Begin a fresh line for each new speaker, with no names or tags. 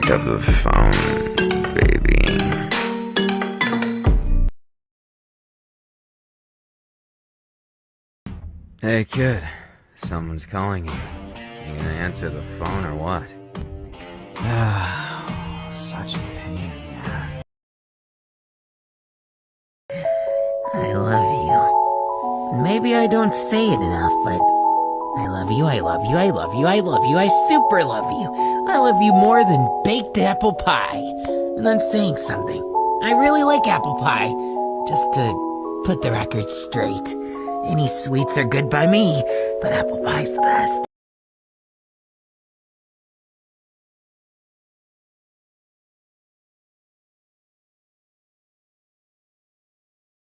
pick up the phone, baby. Hey kid, someone's calling you. You gonna answer the phone or what?
Such a pain.
I love you. Maybe I don't say it enough, but I love you, I love you, I love you, I love you, I super love you. I love you more than baked apple pie. And I'm saying something. I really like apple pie. Just to put the record straight. Any sweets are good by me, but apple pie's the best.